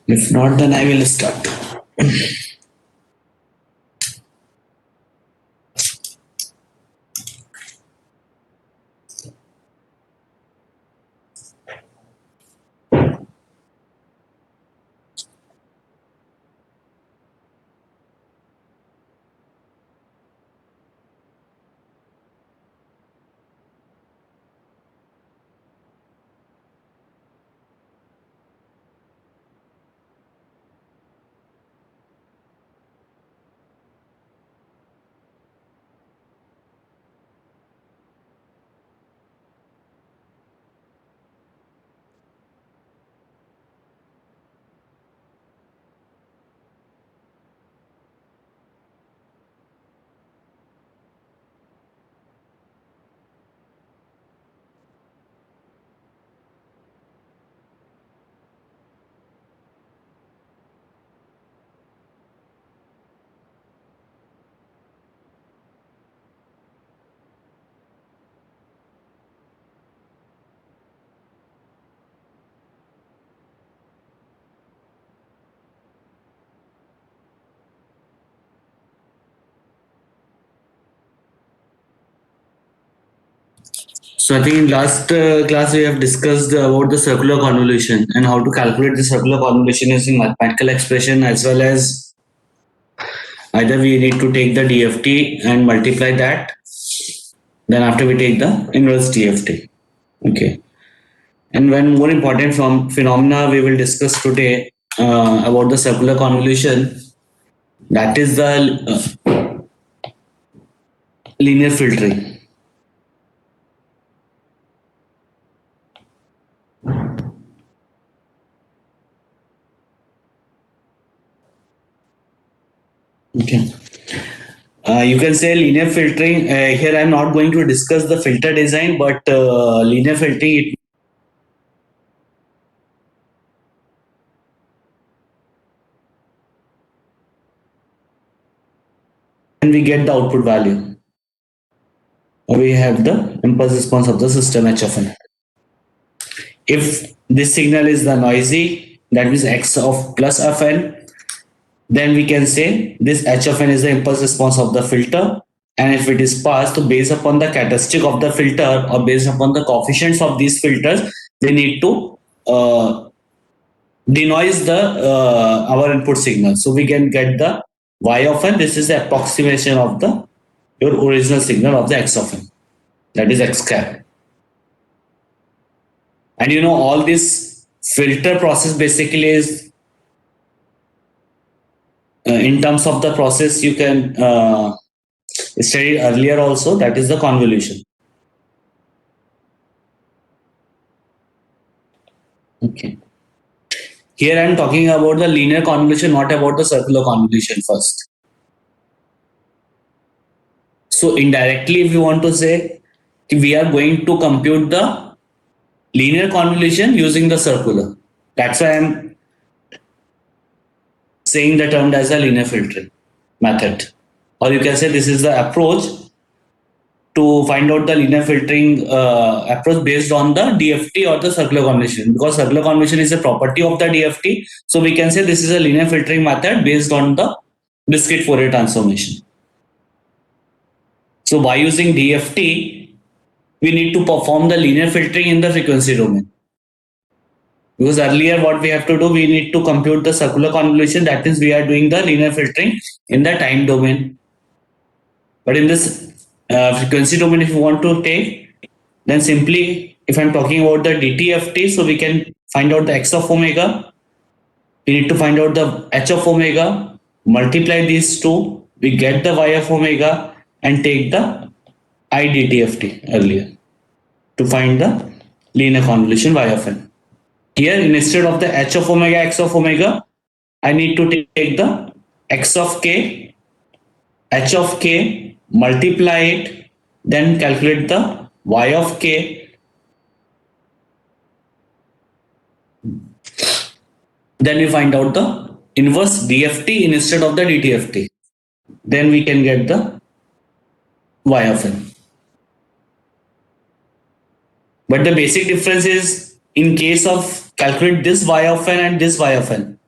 If not, then I will start. So I think in last class we have discussed about the circular convolution and how to calculate the circular convolution using mathematical expression, as well as either we need to take the DFT and multiply that, then after we take the inverse DFT. Okay. And one more important phenomena we will discuss today about the circular convolution, that is the linear filtering. Okay. You can say linear filtering. Here, I'm not going to discuss the filter design, but linear filtering, and we get the output value. We have the impulse response of the system H of n. If this signal is the noisy, that means X of plus of n, then we can say this H of n is the impulse response of the filter. And if it is passed, so based upon the characteristic of the filter or based upon the coefficients of these filters, we need to denoise the our input signal. So we can get the Y of n. This is the approximation of the your original signal of the X of n. That is X cap. And you know, all this filter process basically is in terms of the process you can study earlier also, that is the convolution. Okay. Here I am talking about the linear convolution, not about the circular convolution first. So indirectly, if you want to say, we are going to compute the linear convolution using the circular. That's why I'm saying the term as a linear filtering method. Or you can say this is the approach to find out the linear filtering approach based on the DFT or the circular convolution, because circular convolution is a property of the DFT. So we can say this is a linear filtering method based on the discrete Fourier transformation. So by using DFT, we need to perform the linear filtering in the frequency domain. Because earlier what we have to do, we need to compute the circular convolution. That is, we are doing the linear filtering in the time domain. But in this frequency domain, if you want to take, then simply, if I'm talking about the DTFT, so we can find out the X of omega. We need to find out the H of omega, multiply these two, we get the Y of omega, and take the IDTFT earlier to find the linear convolution Y of n. Here, instead of the H of omega, X of omega, I need to take the X of k, H of k, multiply it, then calculate the Y of k. Then we find out the inverse DFT instead of the DTFT. Then we can get the Y of n. But the basic difference is in case of calculate this y of n and this y of n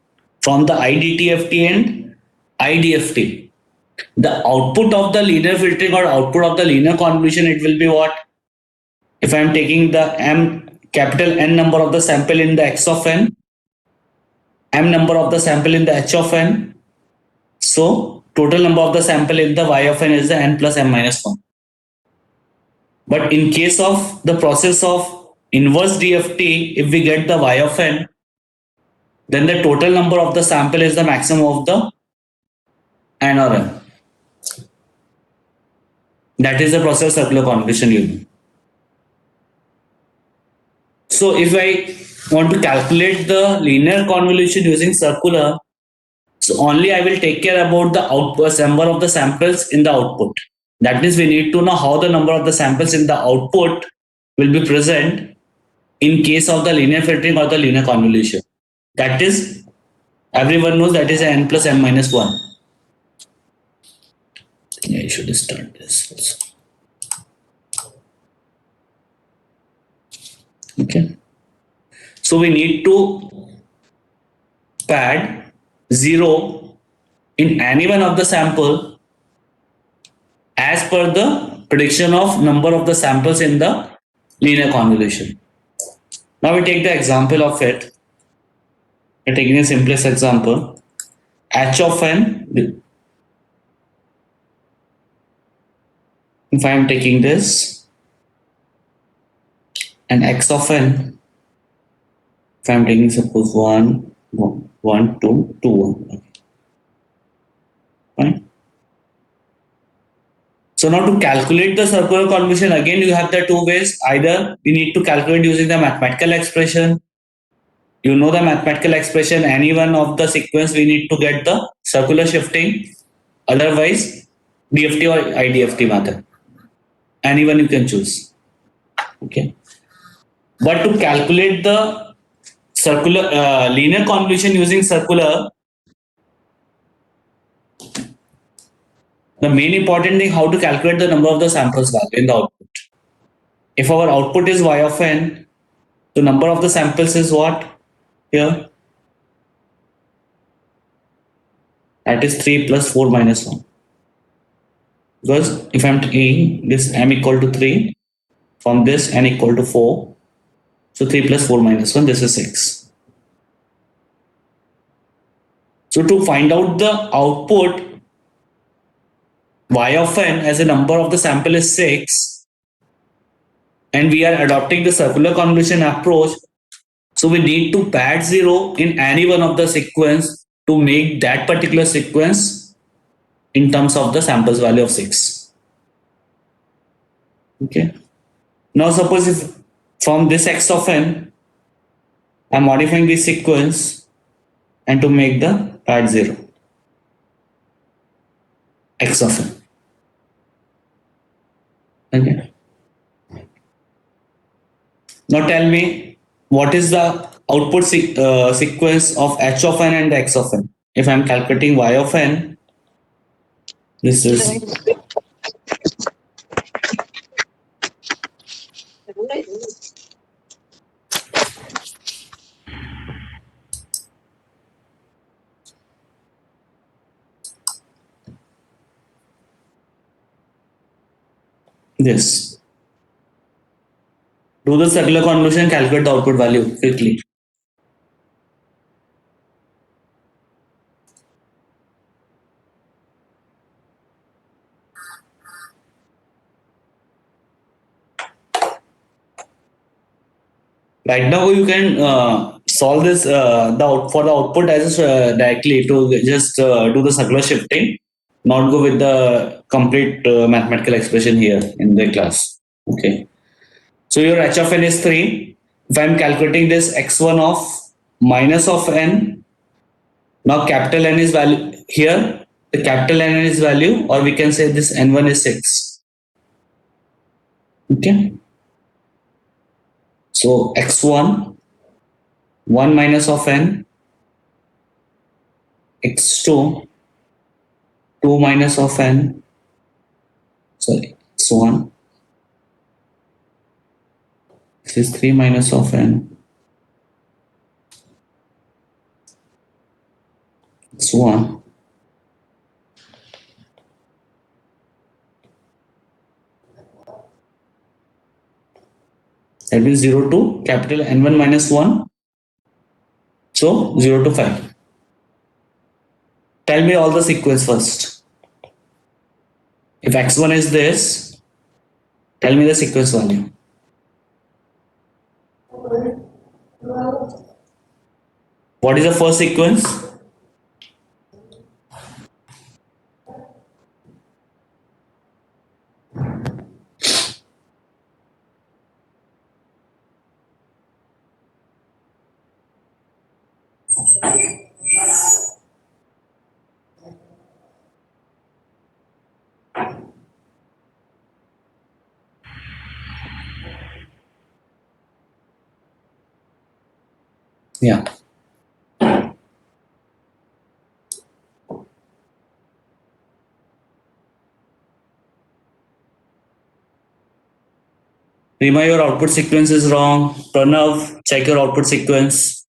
from the IDTFT and IDFT. The output of the linear filtering or output of the linear convolution, it will be what? If I am taking the m capital N number of the sample in the x of n, m number of the sample in the h of n, so total number of the sample in the y of n is the n plus m minus 1. But in case of the process of inverse DFT, if we get the y of n, then the total number of the sample is the maximum of the n or m. That is the process of circular convolution union. So if I want to calculate the linear convolution using circular, so only I will take care about the output number of the samples in the output. That means we need to know how the number of the samples in the output will be present in case of the linear filtering or the linear convolution. That is, everyone knows that is n plus m minus 1. Yeah, I should start this also. Okay. So we need to pad 0 in any one of the sample as per the prediction of number of the samples in the linear convolution. Now we take the example of it. We're taking the simplest example. H of n, if I am taking this, and x of n, if I am taking suppose 1, 1, 2, 2, 1. Fine. So now to calculate the circular convolution, again you have the two ways. Either we need to calculate using the mathematical expression. You know the mathematical expression, any one of the sequence we need to get the circular shifting. Otherwise, DFT or IDFT method. Anyone you can choose. Okay. But to calculate the circular linear convolution using circular, the main important thing how to calculate the number of the samples value in the output. If our output is y of n, the number of the samples is what? Here. That is 3 plus 4 minus 1. Because if I'm taking this m equal to 3, from this n equal to 4, so 3 plus 4 minus 1, this is 6. So to find out the output, y of n as a number of the sample is 6, and we are adopting the circular convolution approach. So we need to pad 0 in any one of the sequence to make that particular sequence in terms of the samples value of 6. Okay. Now suppose if from this x of n, I'm modifying this sequence and to make the pad 0, x of n. Okay. Now tell me what is the output sequence of h of n and x of n. If I'm calculating y of n, this is this. Do the circular convolution, calculate the output value quickly. Right now, you can solve this for the output as directly to just do the circular shifting, not go with the complete mathematical expression here in the class. Okay. So your h of n is 3. If I am calculating this x1 of minus of n, now capital N is value here. The capital N is value, or we can say this n1 is 6. Okay. So x1, 1 minus of n, x2, 2 minus of n, sorry, x1, This is 3 minus of n. It's 1. That means 0 to capital N1 minus 1. So 0 to 5. Tell me all the sequence first. If x1 is this, tell me the sequence value. What is the first sequence? Yeah. Rima, your output sequence is wrong. Pranav, check your output sequence.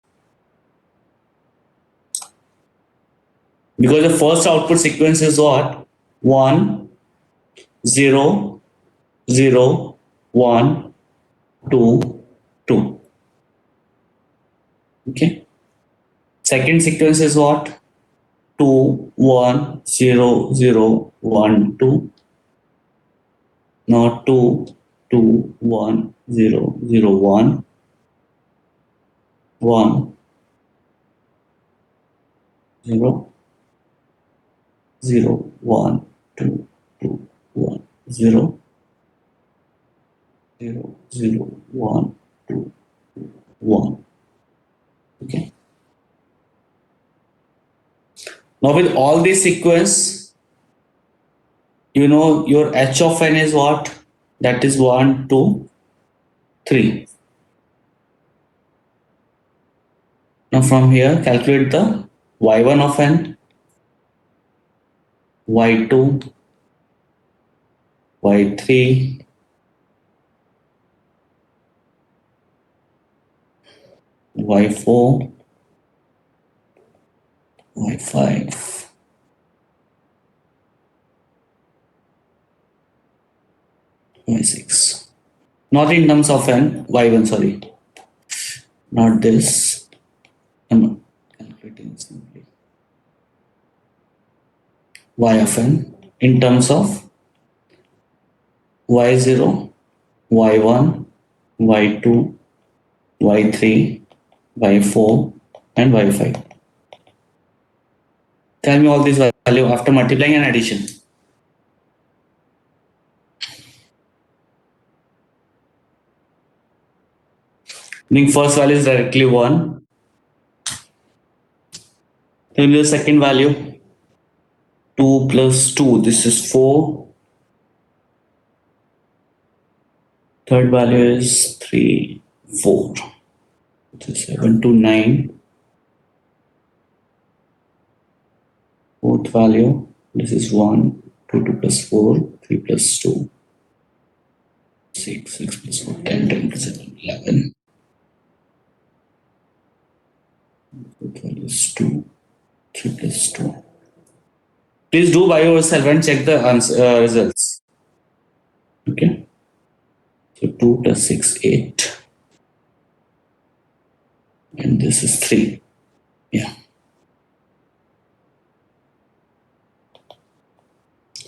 Because the first output sequence is what? 1, 0, 0, 1, 2, 2. Okay. Second sequence is what? 2, 1, 0, 0, 1, 2. Now 2, 2, 1, 0, 0, 1, 1, 0, 0, 1, 2, 2, 1, 0, 0, 0, 1, 2, 1. Okay. Now with all this sequence, you know your h of n is what? That is 1, 2, 3. Now from here, calculate the y1 of n, y2, y3, y4, y5, y6. Not in terms of n, y1, sorry. Not this. I'm calculating simply. Y of n in terms of y0, y1, y2, y3, y4, and y5. Tell me all these value after multiplying and addition. Meaning first value is directly 1. Then the second value 2 plus 2, this is 4. Third value is 3, 4. This is 7 to 9. Fourth value, this is 1, 2, 2 plus 4, 3 plus 2, 6, 6 plus 4, 10, 10 plus 7, 11. Fourth value is 2, 3 plus 2. Please do by yourself and check the results. Okay. So 2 plus 6, 8. And this is 3. Yeah.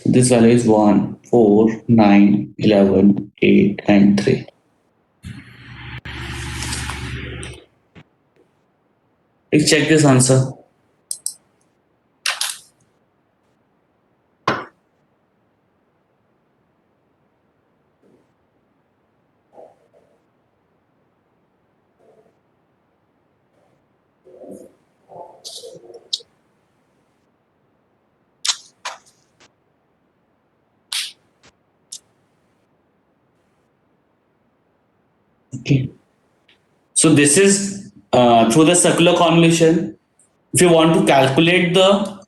This value is 1, 4, 9, 11, 8, and 3. Please check this answer. Okay. So this is through the circular convolution. If you want to calculate the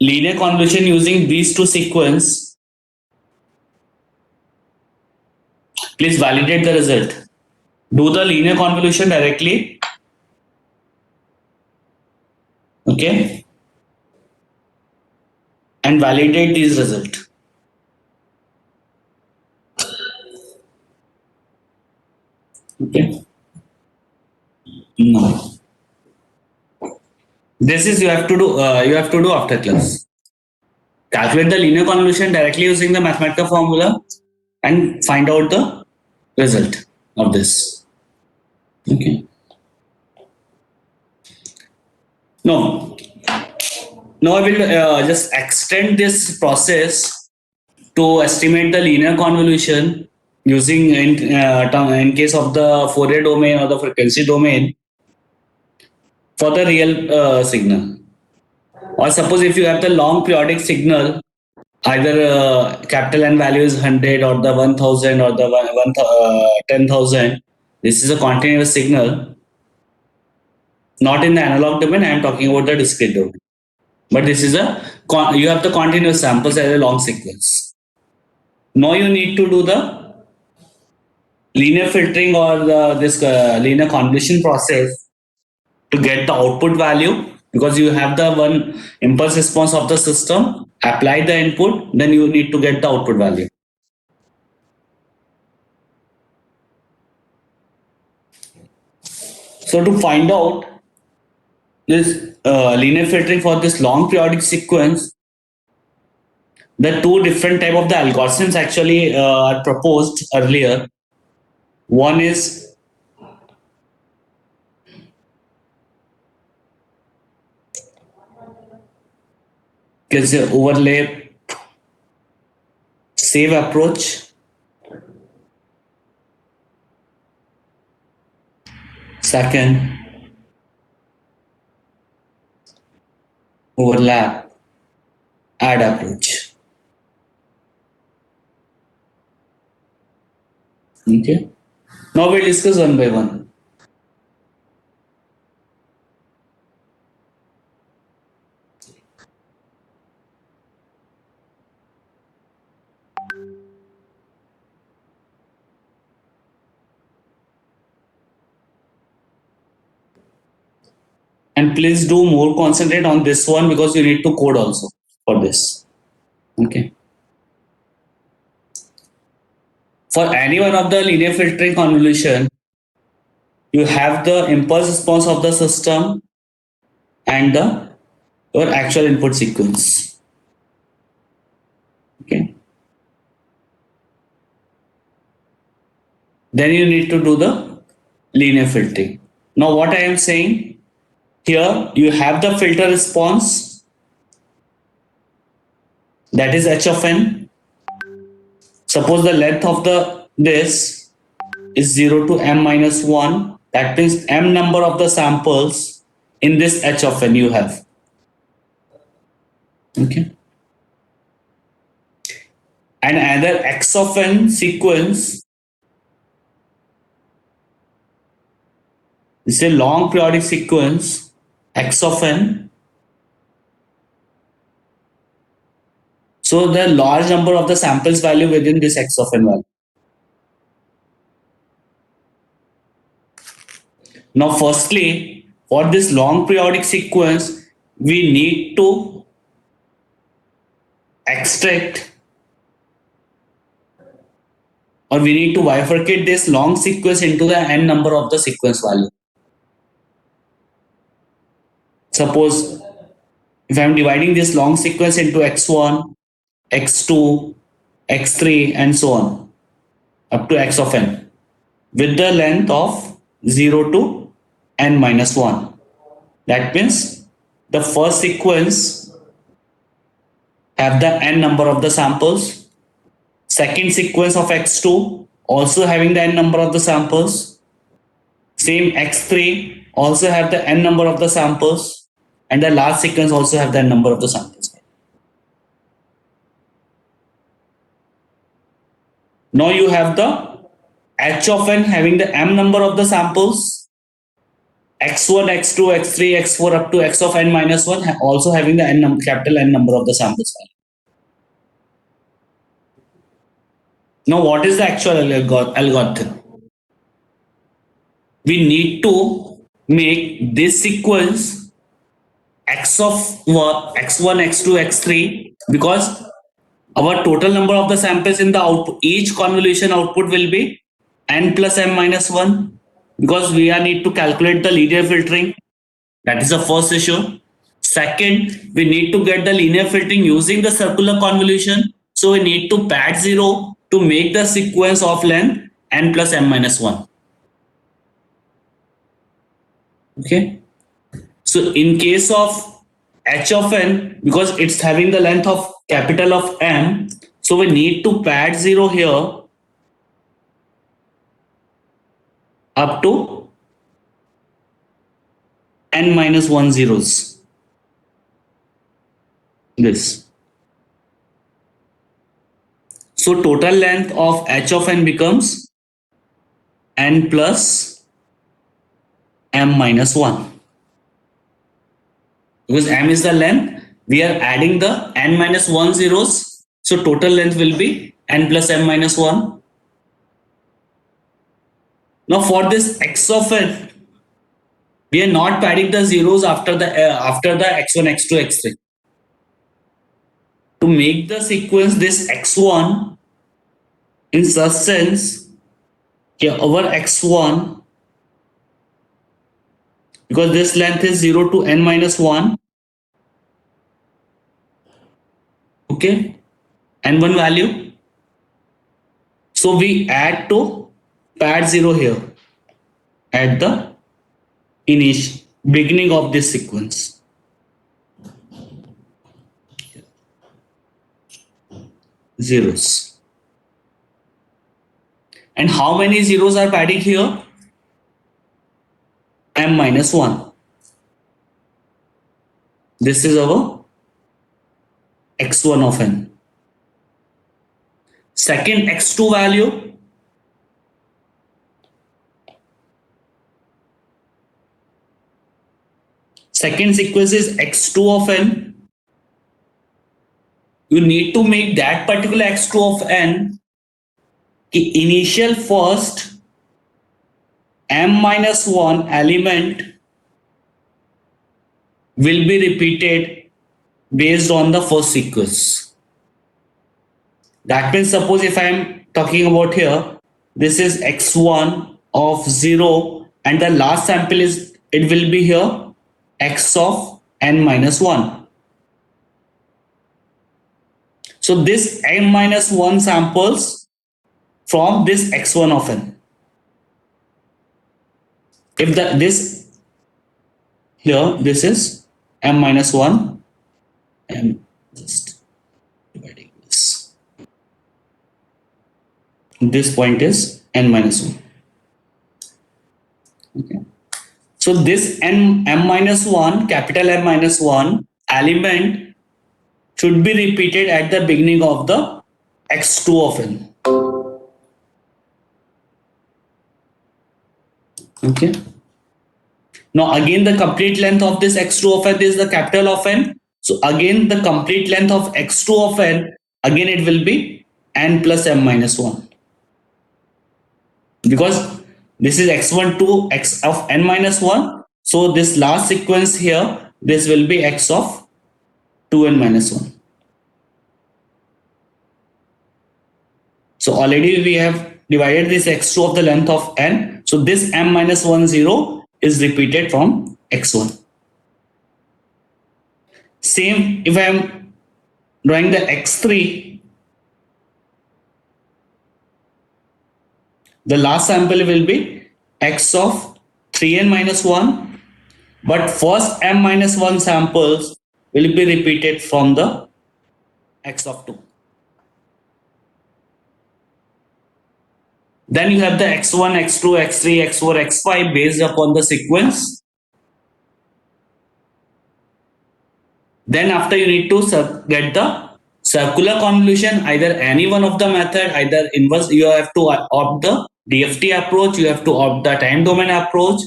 linear convolution using these two sequence, Please validate the result. Do the linear convolution directly. Okay. And validate these results. Okay. No. This is you have to do. You have to do after class. Calculate the linear convolution directly using the mathematical formula and find out the result of this. Okay. No. Now I will just extend this process to estimate the linear convolution using in case of the Fourier domain or the frequency domain for the real signal. Or suppose if you have the long periodic signal, either capital N value is 100 or the 1000 or the 10,000, this is a continuous signal. Not in the analog domain, I am talking about the discrete domain. But this is you have the continuous samples as a long sequence. Now you need to do the linear filtering or this linear convolution process to get the output value, because you have the one impulse response of the system, apply the input, then you need to get the output value. So to find out this linear filtering for this long periodic sequence, the two different type of the algorithms actually are proposed earlier. One is overlay save approach. Second, overlap add approach. Okay. Now we'll discuss one by one. And please do more concentrate on this one because you need to code also for this. Okay. For any one of the linear filtering convolution, you have the impulse response of the system and your actual input sequence. Okay. Then you need to do the linear filtering. Now what I am saying here, you have the filter response, that is h of n. Suppose the length of this is 0 to m minus 1. That means m number of the samples in this h of n you have. Okay. And another x of n sequence is a long periodic sequence, x of n. So the large number of the samples value within this x of n value. Now firstly, for this long periodic sequence, we need to extract, or we need to bifurcate this long sequence into the n number of the sequence value. Suppose if I am dividing this long sequence into x1, x2, x3 and so on up to x of n with the length of 0 to n minus 1. That means the first sequence have the n number of the samples. Second sequence of x2 also having the n number of the samples. Same x3 also have the n number of the samples, and the last sequence also have the n number of the samples. Now you have the h of n having the m number of the samples, x1, x2, x3, x4 up to x of n minus 1 also having the capital N number of the samples. Now, what is the actual algorithm? We need to make this sequence x of x1, x2, x3, because our total number of the samples in the output, each convolution output will be n plus m minus 1, because we are need to calculate the linear filtering. That is the first issue. Second, we need to get the linear filtering using the circular convolution. So we need to pad 0 to make the sequence of length n plus m minus 1. Okay. So in case of h of n, because it's having the length of capital of M, so we need to pad 0 here up to n minus 1 zeros. This. So total length of h of n becomes n plus m minus 1. Because m is the length, we are adding the n minus 1 zeros. So total length will be n plus m minus 1. Now for this x of n, we are not padding the zeros after the x1, x2, x3. To make the sequence this x1, in such sense, our x1, because this length is 0 to n minus 1, okay, n1 value. So we add to pad 0 here at the beginning of this sequence. Zeros. And how many zeros are padded here? M minus 1. This is our x1 of n. Second x2 value, second sequence is x2 of n. You need to make that particular x2 of n the initial first m minus 1 element will be repeated based on the first sequence. That means, suppose if I am talking about here, this is x1 of 0 and the last sample is, it will be here x of n minus 1. So this n minus 1 samples from this x1 of n. If this here, this is m minus 1, and just dividing this. This point is n minus 1. Okay. So this m minus 1, capital M minus 1 element should be repeated at the beginning of the x2 of n. Okay. Now again the complete length of this x2 of n is the capital of n. So again the complete length of x2 of n, again it will be n plus m minus 1. Because this is x1 to x of n minus 1. So this last sequence here, this will be x of 2n minus 1. So already we have divided this x2 of the length of n. So this m minus 1 0 is repeated from x1. Same if I am drawing the x3, the last sample will be x of 3n minus 1, but first m minus 1 samples will be repeated from the x of 2. Then you have the x1, x2, x3, x4, x5 based upon the sequence. Then after you need to get the circular convolution, either any one of the method, either inverse, you have to opt the DFT approach, you have to opt the time domain approach.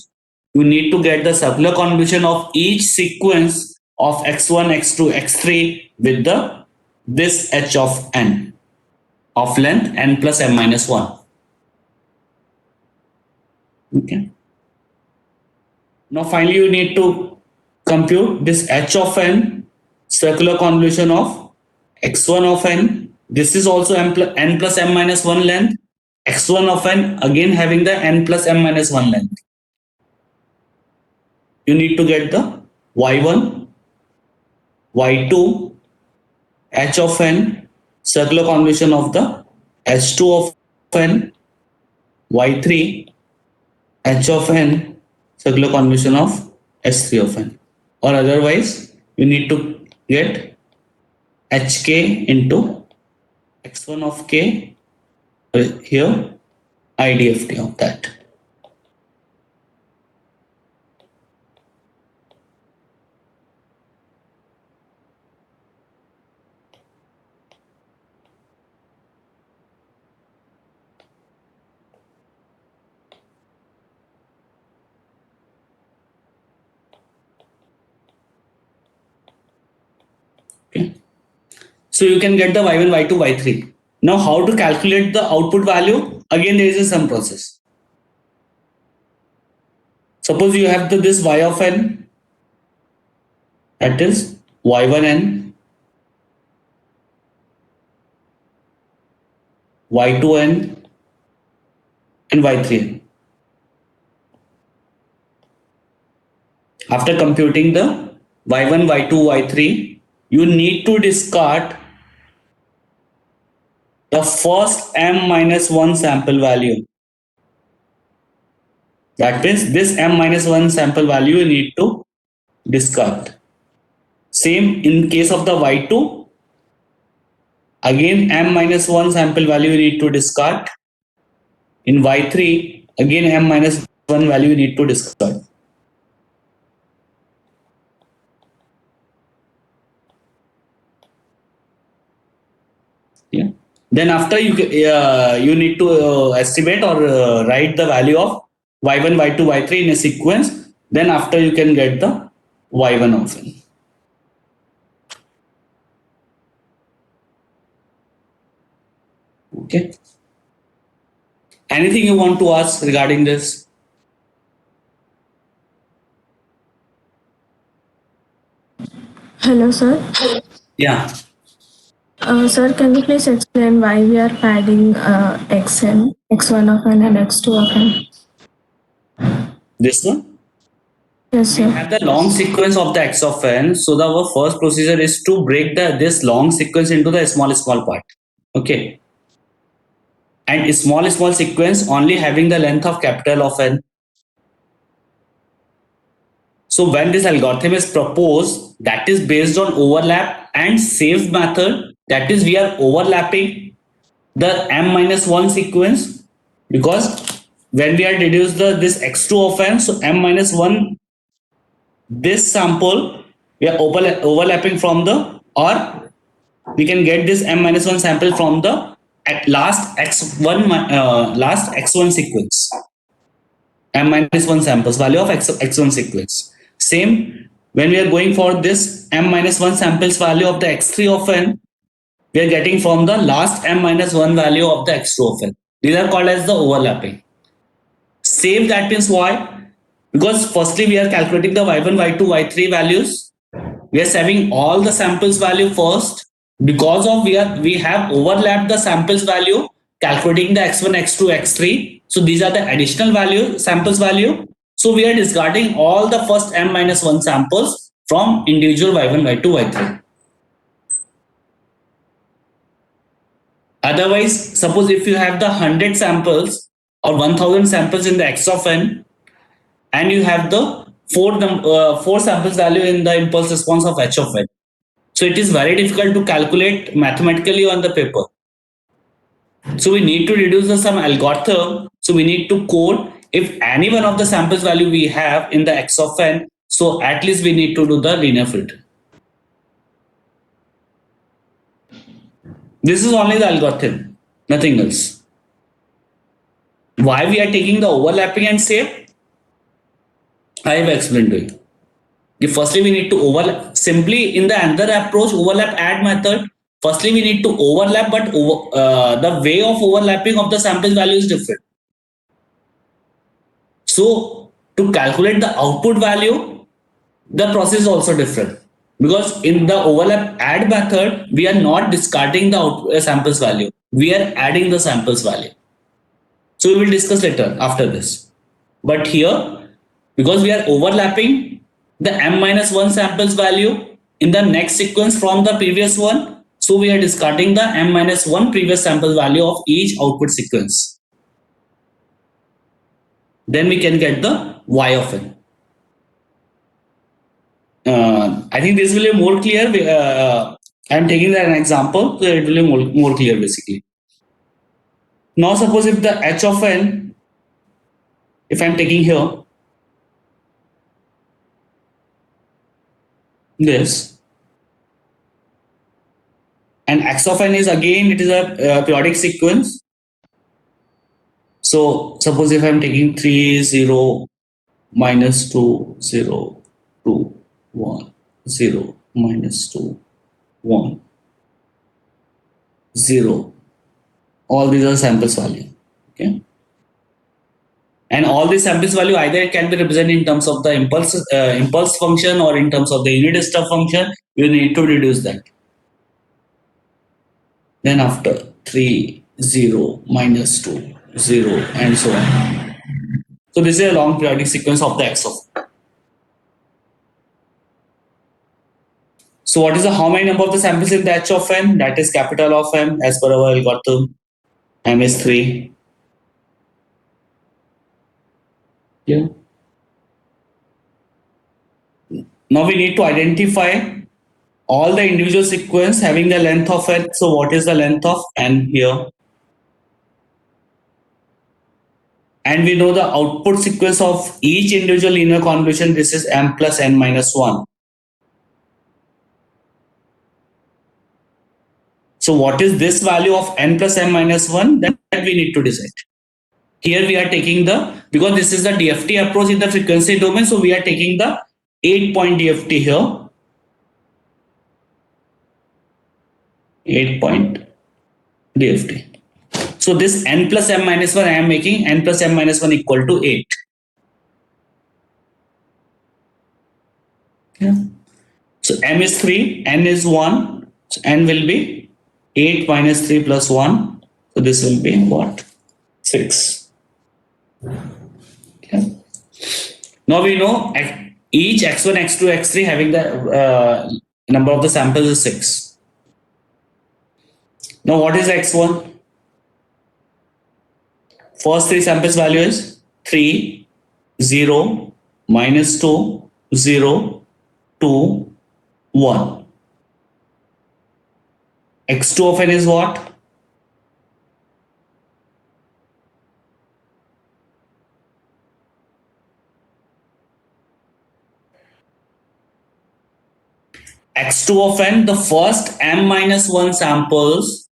You need to get the circular convolution of each sequence of x1, x2, x3 with this h of n. of length n plus m minus 1. Okay. Now finally you need to compute this h of n circular convolution of x1 of n. This is also n plus m minus 1 length. x1 of n again having the n plus m minus 1 length. You need to get the y1, y2, h of n circular convolution of the h2 of n, y3, h of n circular convolution of h3 of n, or otherwise you need to get hk into x1 of k here idft of that. Okay. So you can get the y1, y2, y3. Now how to calculate the output value? Again, there is a sum process. Suppose you have this y of n, that is y1n, y2n, and y3n. After computing the y1, y2, y3, you need to discard the first m minus 1 sample value. That means this m minus 1 sample value you need to discard. Same in case of the y2. Again m minus 1 sample value you need to discard. In y3, again m minus 1 value you need to discard. Yeah. Then after you need to estimate or write the value of y1, y2, y3 in a sequence. Then after you can get the y1 of n. Okay. Anything you want to ask regarding this? Hello, sir. Yeah. Sir, can you please explain why we are padding xn, x1 of n and x2 of n? This one? Yes, We sir. have the long sequence of the x of n. So our first procedure is to break this long sequence into the small part. Okay. And small sequence only having the length of capital of n. So when this algorithm is proposed, that is based on overlap and save method. That is, we are overlapping the m minus 1 sequence, because when we are deduced this x2 of n, so m minus 1, this sample we are overlapping from the, or we can get this m minus 1 sample from the last x1 sequence. M minus 1 samples, value of x1 sequence. Same, when we are going for this m minus 1 samples value of the x3 of n, we are getting from the last m minus 1 value of the x2 of n. These are called as the overlapping. Save, that means why? Because firstly we are calculating the y1, y2, y3 values. We are saving all the samples value first. Because of we have overlapped the samples value, calculating the x1, x2, x3. So these are the additional value, samples value. So we are discarding all the first m minus 1 samples from individual y1, y2, y3. Otherwise, suppose if you have the 100 samples or 1000 samples in the x of n, and you have the four samples value in the impulse response of h of n. So it is very difficult to calculate mathematically on the paper. So we need to reduce some algorithm. So we need to code if any one of the samples value we have in the x of n. So at least we need to do the linear filter. This is only the algorithm, nothing else. Why we are taking the overlapping and save? I have explained to you. Firstly, we need to overlap. Simply in the another approach, overlap add method, firstly we need to overlap, but the way of overlapping of the sample value is different. So to calculate the output value, the process is also different, because in the overlap add method, we are not discarding the samples value. We are adding the samples value. So we will discuss later after this. But here, because we are overlapping the m-1 samples value in the next sequence from the previous one, so we are discarding the m-1 previous sample value of each output sequence. Then we can get the y of n. I think this will be more clear. I am taking an example, so it will be more clear basically. Now suppose if the h of n, if I am taking here this, and x of n is again, it is a periodic sequence. So suppose if I am taking 3, 0, minus 2, 0, 2, 1, 0, minus 2, 1, 0. All these are samples value. Okay. And all these samples value either it can be represented in terms of the impulse function or in terms of the unit step function. You need to reduce that. Then after 3, 0, minus 2, 0, and so on. So this is a long periodic sequence of the x of. So what is the how many number of the samples in the h of n? That is capital of M as per our algorithm. M is 3. Yeah. Now we need to identify all the individual sequence having the length of n. So what is the length of n here? And we know the output sequence of each individual linear convolution. This is m plus n minus 1. So what is this value of n plus m minus 1? That we need to decide. Here we are taking because this is the DFT approach in the frequency domain. So we are taking the 8-point DFT here. 8-point DFT. So this n plus m minus 1, I am making n plus m minus 1 equal to 8. Yeah. So m is 3, n is 1. So n will be 8 minus 3 plus 1. So this will be what? 6. Okay. Now we know each x1, x2, x3 having the number of the samples is 6. Now what is x1? First 3 samples value is 3, 0, minus 2, 0, 2, 1. x2 of n is what? x2 of n, the first m minus 1 samples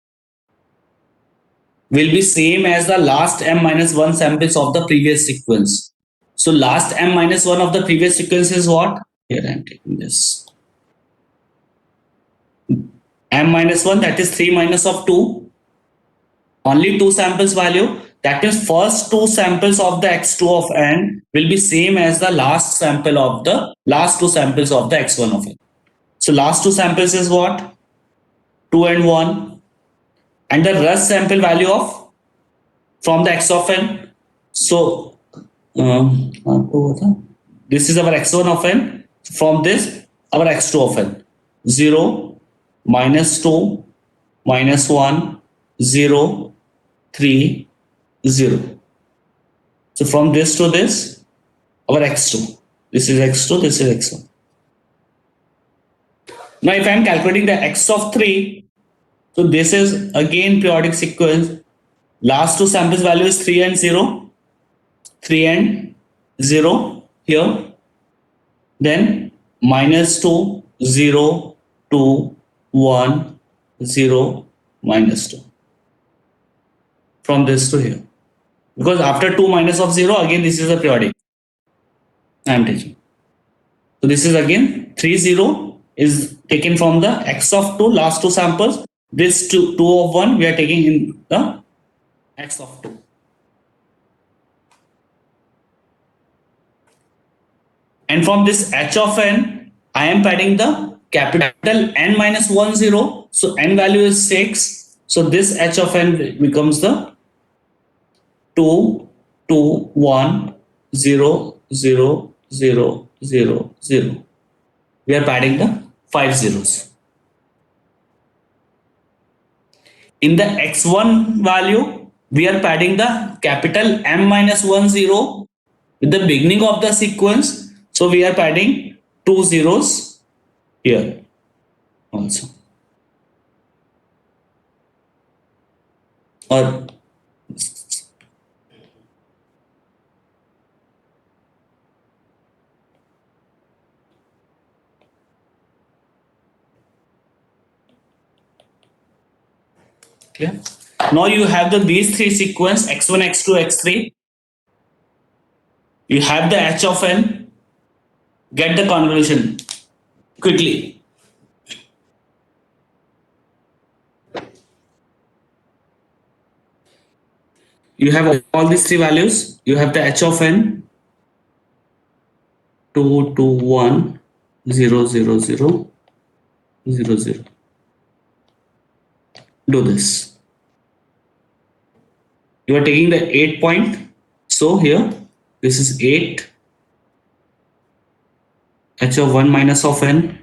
will be same as the last m minus 1 samples of the previous sequence. So last m minus 1 of the previous sequence is what? Here I am taking this. M minus 1, that is 3 minus of 2. Only 2 samples value. That is first 2 samples of the x2 of n will be same as the last 2 samples of the x1 of n. So last 2 samples is what? 2 and 1. And the rest sample value of from the x of n. So this is our x1 of n. From this, our x2 of n. 0, minus 2, minus 1, 0, 3, 0. So from this to this, our x2. This is x2, this is x1. Now if I am calculating the x of 3, so this is again periodic sequence. Last 2 samples value is 3 and 0. 3 and 0 here. Then minus 2, 0, 2, 1, 0, minus 2. From this to here. Because after 2 minus of 0, again this is a periodic. I am taking. So this is again 3, 0 is taken from the x of 2, last 2 samples. this two of 1 we are taking in the x of 2. And from this h of n, I am padding the capital N minus 1 0. So n value is 6. So this h of n becomes the 2 2 1 0 0 0 0 0. We are padding the 5 zeros. In the x1 value, we are padding the capital M minus 1 0 with the beginning of the sequence. So we are padding 2 zeros here also. Or clear? Now you have these three sequence x1, x2, x3. You have the h of n. Get the convolution quickly. You have all these three values. You have the h of n 2 2 1 0 0 0 0 0. Do this. You are taking the 8 point. So here, this is 8 h of 1 minus of n.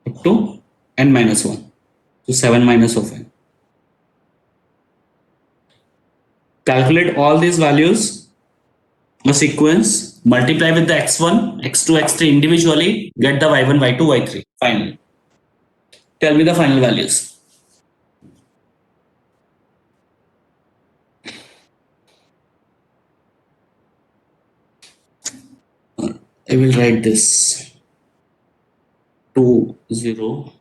Up to n minus 1. So 7 minus of n. Calculate all these values, a sequence, multiply with the x1, x2, x3 individually, get the y1, y2, y3. Finally, tell me the final values. I will write this 2 0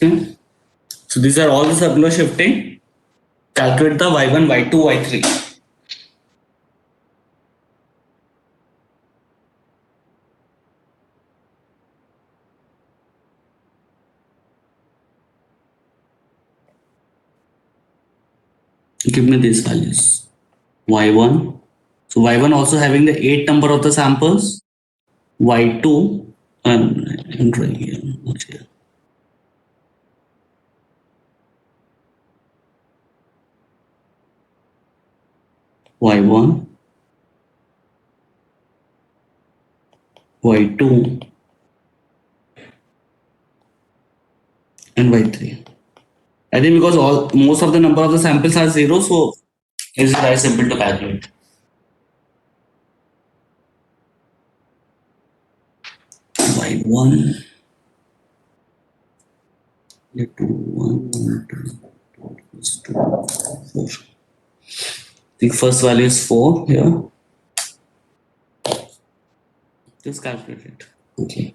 Okay. So these are all the circular shifting. Calculate the y1, y2, y3. Give me these values. Y1. So y1 also having the 8 number of the samples. Y2 I'm drawing here. Not here. Y1, Y2, and Y3. I think because most of the number of the samples are zero, so it's very simple to calculate. Y1, Y2, 1, 2, 4. The first value is 4 here. Just calculate it. Okay.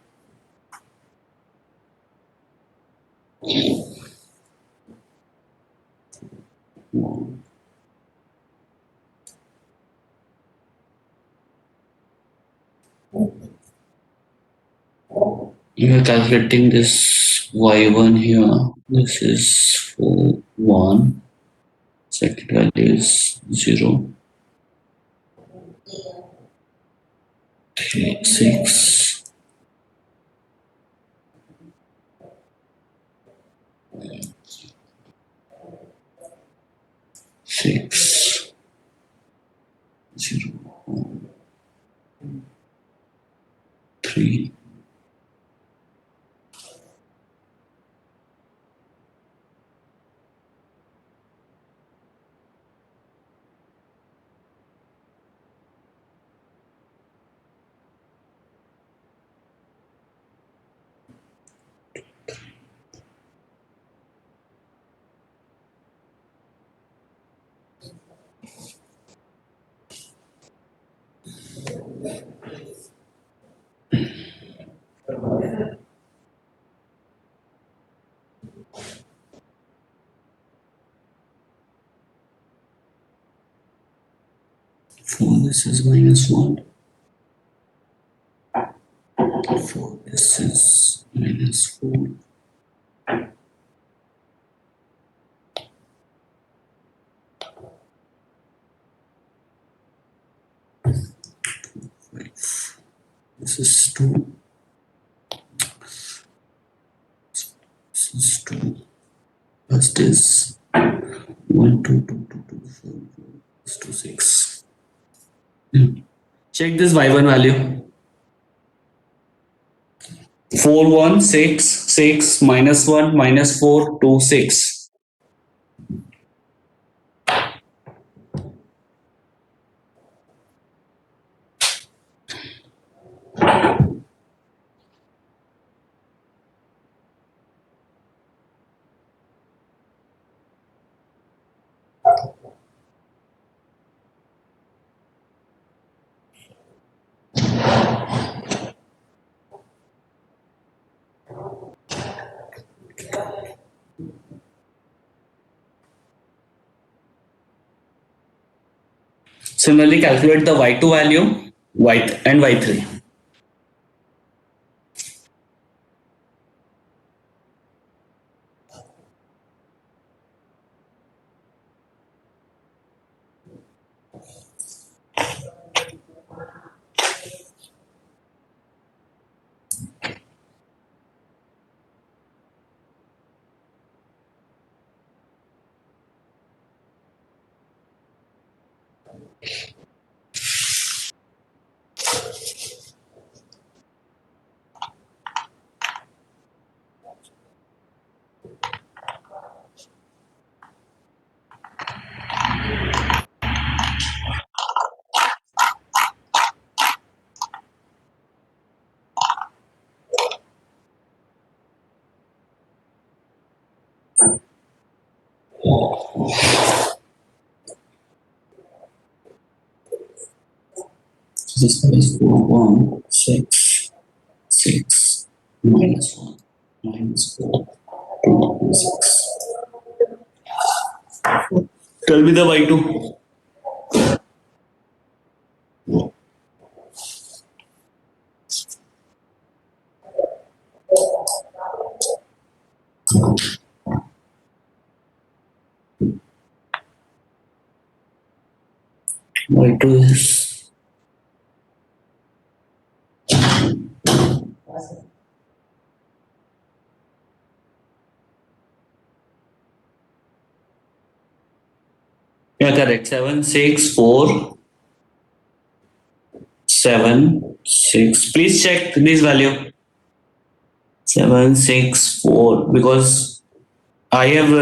You are calculating this y1 here. This is 4, 1. Second value is 0. 3, 6. 6, 0, 3. This is -1. 4. This is -4. 5. This is 2. This is 2. First is 1, 2, 2, 2, 2, 4, 2, 6. Check this y1 value. 4, 1, 6, 6, -1, -4, 2, 6. Similarly, calculate the y2 value, and y3. This is 4, 1, 6, 6, -1, -4, 2, 6. Tell me the y2. Y2 is correct. 7, 6, 4, 7, 6. Please check this value. 7, 6, 4. Because I have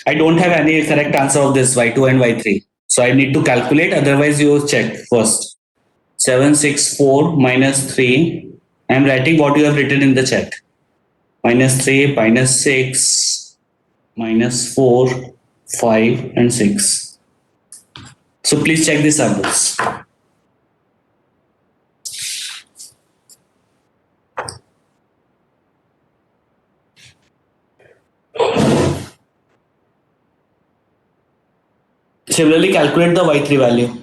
I don't have any correct answer of this y2 and y3. So I need to calculate. Otherwise, you check first. 7, 6, 4 -3. I'm writing what you have written in the chat. -3, -6, minus 4, 5, and 6. So please check the samples. Similarly, calculate the Y3 value.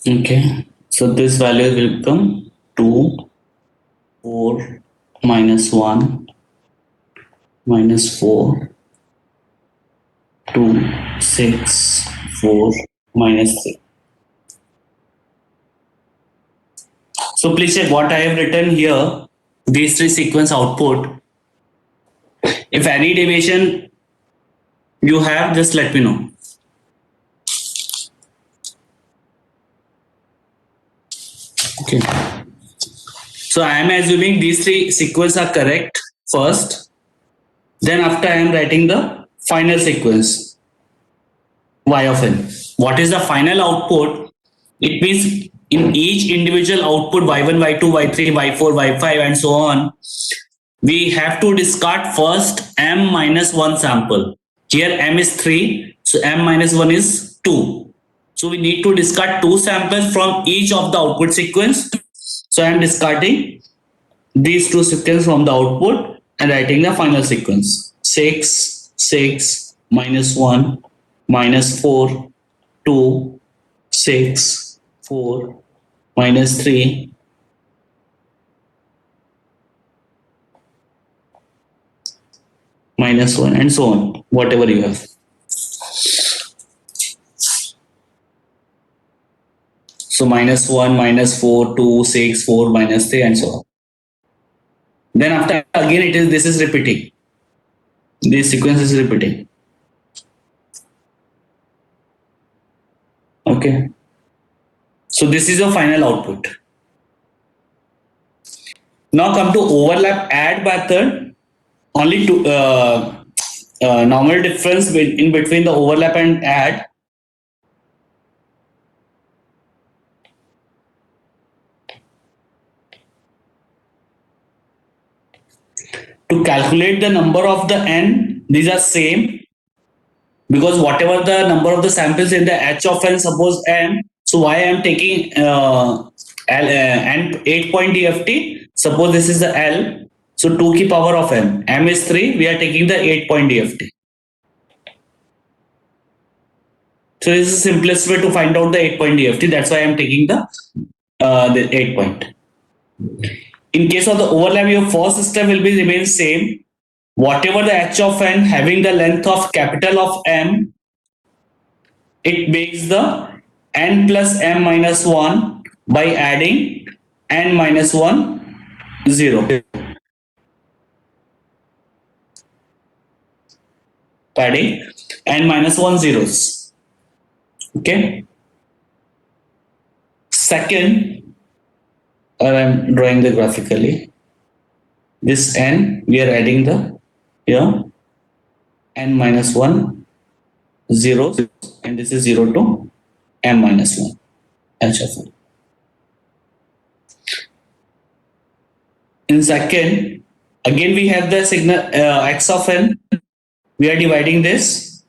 Okay, so this value will become 2, 4, minus 1, minus 4, 2, 6, 4, minus 3. So please check what I have written here, these three sequence output. If any deviation you have, just let me know. Okay. So I am assuming these three sequences are correct first. Then after I am writing the final sequence, Y of n. What is the final output? It means in each individual output y1, y2, y3, y4, y5 and so on, we have to discard first m minus 1 sample. Here m is 3, so m minus 1 is 2. So we need to discard 2 samples from each of the output sequence. So I am discarding these 2 sequences from the output and writing the final sequence. 6, 6, minus 1, minus 4, 2, 6, 4, minus 3, minus 1, and so on, whatever you have. So minus 1, minus 4, 2, 6, 4, minus 3, and so on. Then after again this is repeating. This sequence is repeating. Okay. So this is your final output. Now come to overlap add method. Only to normal difference in between the overlap and add. To calculate the number of the n, these are same, because whatever the number of the samples in the h of n, suppose n, so why I am taking n 8 point DFT, suppose this is the L, so 2 ki power of m is 3, we are taking the 8 point DFT. So this is the simplest way to find out the 8 point DFT, that's why I am taking the 8 point. In case of the overlap, your first step will be remain same. Whatever the h of n having the length of capital of M, it makes the n plus m minus 1 by adding n minus 1, 0. Adding n minus 1 zeros. Okay. Second, I'm drawing the graphically. This n, we are adding the n minus 1 0, and this is 0 to m minus 1 h of n. In second, again we have the signal x of n. We are dividing this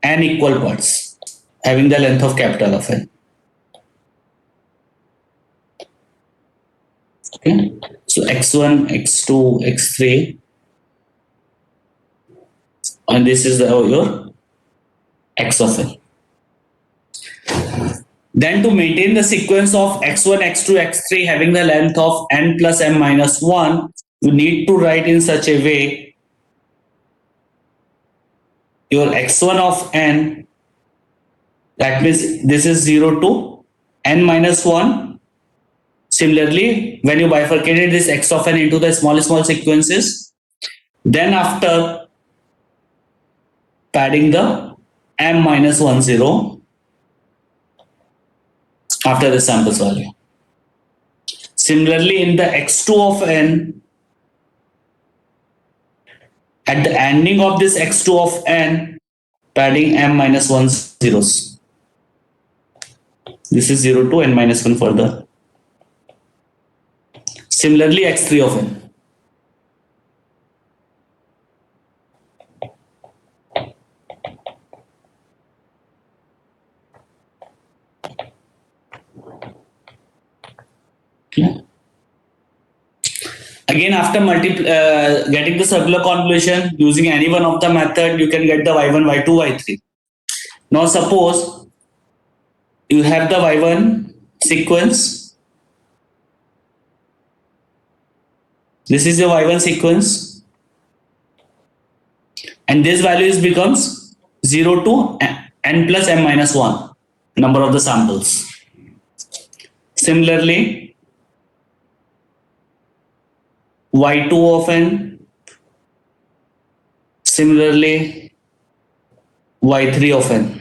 n equal parts, having the length of capital of n. Okay, so x1, x2, x3, and this is your x of n. Then to maintain the sequence of x1, x2, x3 having the length of n plus m minus 1, you need to write in such a way your x1 of n, that means this is 0 to n minus 1. Similarly, when you bifurcated this x of n into the small sequences, then after padding the m minus 1 0 after the samples value. Similarly, in the x2 of n, at the ending of this x2 of n, padding m minus 1 zeros. This is 0 to n minus 1 further. Similarly, x3 of n. Okay. Again, after getting the circular convolution using any one of the method, you can get the y1, y2, y3. Now suppose you have the y1 sequence. This is your y1 sequence, and this value becomes 0 to n plus m minus 1 number of the samples. Similarly, y2 of n, similarly y3 of n.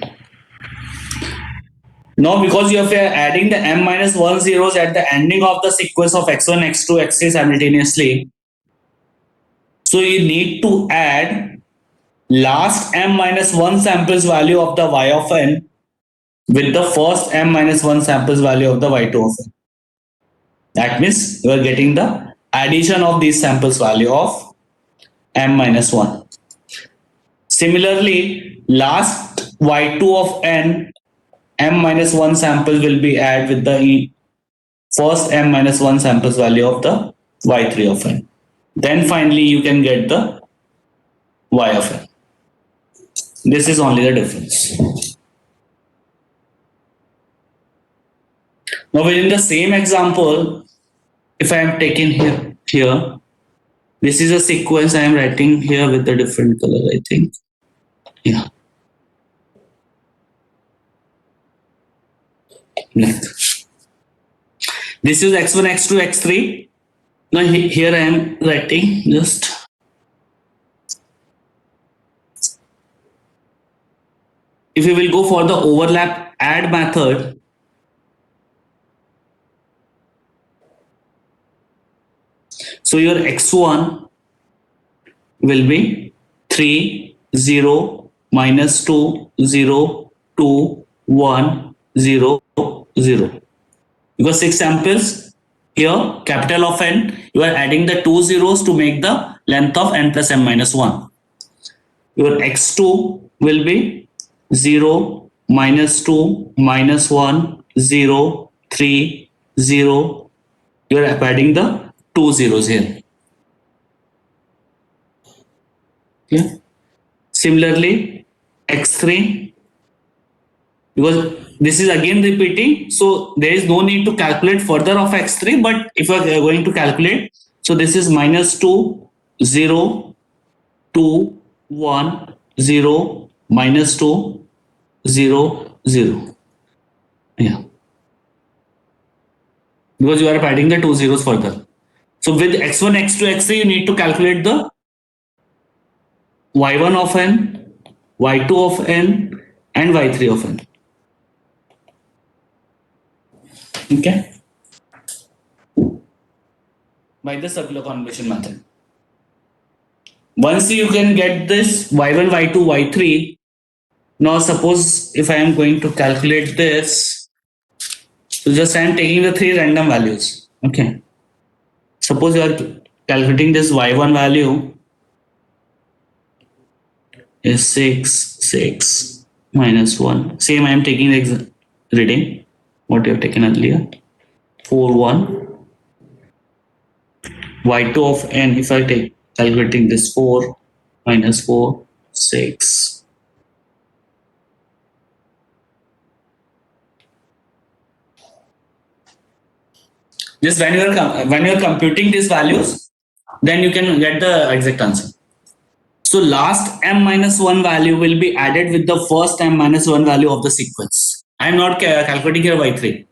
Now, because you are adding the m minus 1 zeros at the ending of the sequence of x1, x2, x3 simultaneously, so you need to add last m minus 1 samples value of the y of n with the first m minus 1 samples value of the y2 of n. That means you are getting the addition of these samples value of m minus 1. Similarly, last y2 of n, m minus 1 sample will be added with the first m minus 1 samples value of the y3 of n. Then finally you can get the y of n. This is only the difference. Now within the same example, if I am taking here, this is a sequence I am writing here with a different color, I think. Yeah. Next. This is x1, x2, x3. Now here I am writing just if we will go for the overlap add method, so your x1 will be 3, 0, minus 2, 0, 2, 1, 0, 0. Because 6 samples here, capital of n, you are adding the 2 zeros to make the length of n plus m minus 1. Your x2 will be 0, minus 2, minus 1, 0, 3, 0. You are adding the 2 zeros here. Yeah. Similarly, x3, because this is again repeating, so there is no need to calculate further of x3, but if you are going to calculate, so this is minus 2, 0, 2, 1, 0, minus 2, 0, 0. Yeah. Because you are adding the 2 zeros further. So with x1, x2, x3, you need to calculate the y1 of n, y2 of n, and y3 of n. Okay. By the circular convolution method. Once you can get this y1, y2, y3, Now suppose if I am going to calculate this, so just I am taking the three random values. Okay. Suppose you are calculating this y1 value is 6 minus 1. Same I am taking the reading what you have taken earlier. 4 1. Y2 of n, if I take calculating this 4 minus 4 6. Just when you are computing these values, then you can get the exact answer. So last m minus 1 value will be added with the first m minus 1 value of the sequence. I am not calculating here y3.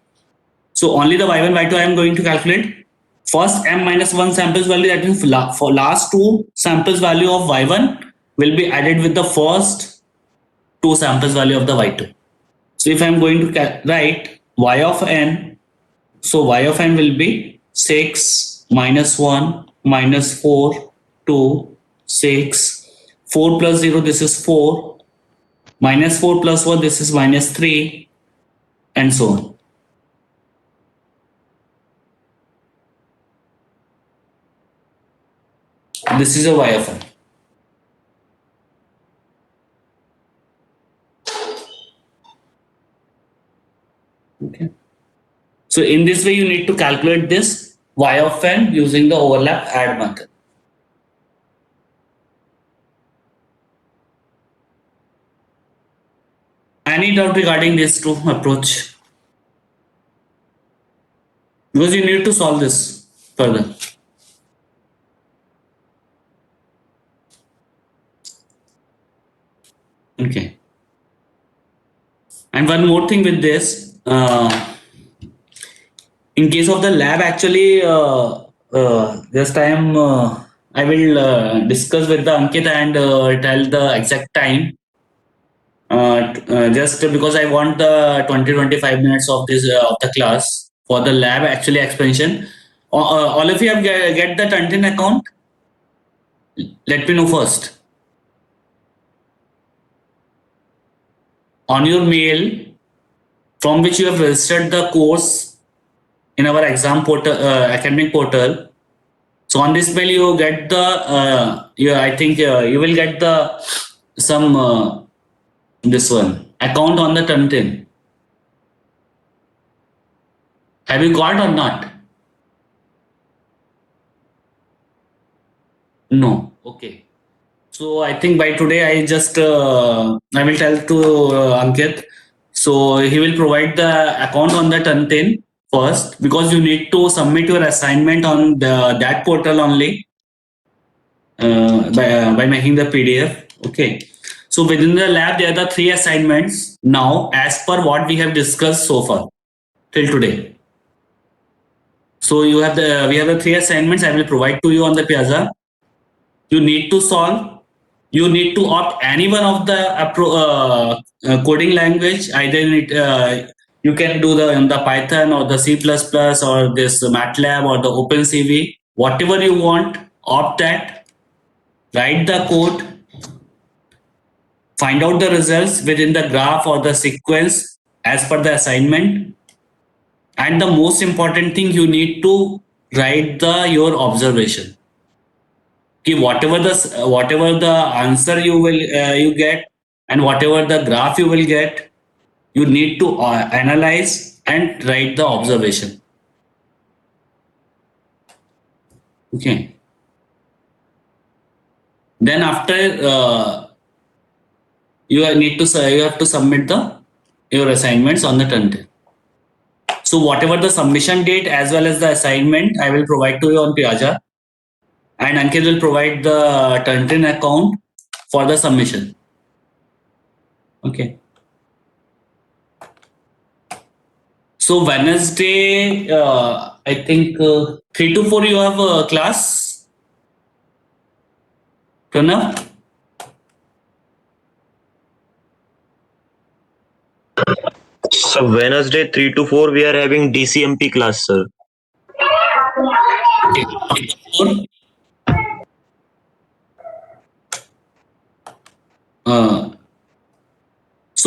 So only the y1, y2 I am going to calculate. First m minus 1 samples value, that means for last two samples value of y1 will be added with the first two samples value of the y2. So if I am going to write y of n, so y of n will be 6 minus 1 minus 4 2 6. 4 plus 0, this is 4. Minus 4 plus 1, this is minus 3, and so on. This is a y of n. Okay. So in this way, you need to calculate this y of n using the overlap add method. Any doubt regarding this two approach? Because you need to solve this further. Okay. And one more thing with this, in case of the lab, actually, just I will discuss with the Ankit and tell the exact time. Just because I want the 20-25 minutes of this of the class for the lab actually expansion. All of you have get the Tantin account. Let me know first. On your mail, from which you have registered the course in our exam portal, academic portal. So on this mail, you get the, I think you will get the some this one account on the Tantin. Have you got or not? No. Okay. So I think by today I just I will tell to Ankit. So he will provide the account on the Tantin first, because you need to submit your assignment on that portal only by making the PDF. Okay. So within the lab there are the three assignments now as per what we have discussed so far till today. So we have the three assignments I will provide to you on the Piazza. You need to solve. You need to opt any one of the coding language. Either you can do the Python or the C++ or this MATLAB or the OpenCV. Whatever you want, opt that. Write the code. Find out the results within the graph or the sequence as per the assignment. And the most important thing, you need to write your observation. Whatever the answer you will you get, and whatever the graph you will get, you need to analyze and write the observation. Okay. Then after you have to submit your assignments on the Tantin. So whatever the submission date as well as the assignment, I will provide to you on Piazza, and Ankit will provide the Tantin account for the submission. Okay. So Wednesday, I think 3 to 4 you have a class. Pranav? So Wednesday 3 to 4 we are having DCMP class, sir.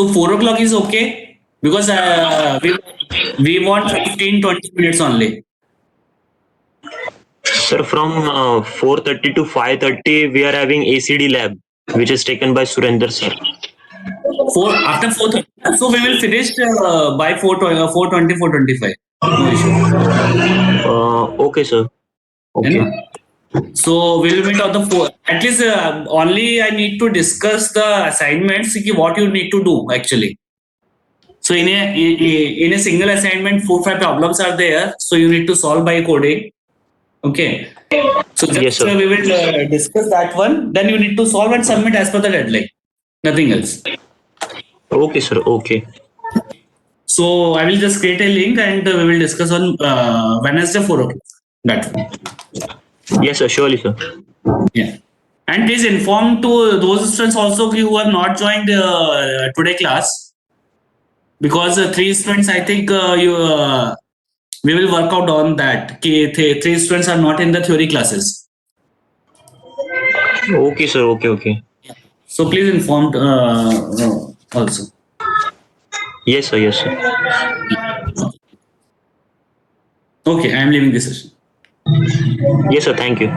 So 4 o'clock is okay because we want 15-20 minutes only. Sir, from 4:30 to 5:30, we are having ACD lab, which is taken by Surender sir. After 4:30, so we will finish by 4:20, 4:25. No issue. Okay, sir. Okay. You know? So we will meet on the 4. At least only I need to discuss the assignments. What you need to do actually. So in a single assignment, 4-5 problems are there. So you need to solve by coding. Okay. So just Yes, sir. we will discuss that one. Then you need to solve and submit as per the deadline. Nothing else. Okay, sir. Okay. So I will just create a link and we will discuss on Wednesday 4 o'clock. That one. Yes, sir. Surely, sir. Yeah. And please inform to those students also who have not joined today class, because 3 students, I think we will work out on that. 3 students are not in the theory classes. Okay, sir. Okay, okay. So please inform also. Yes, sir. Yes, sir. Okay, I am leaving this session. Yes, sir. Thank you.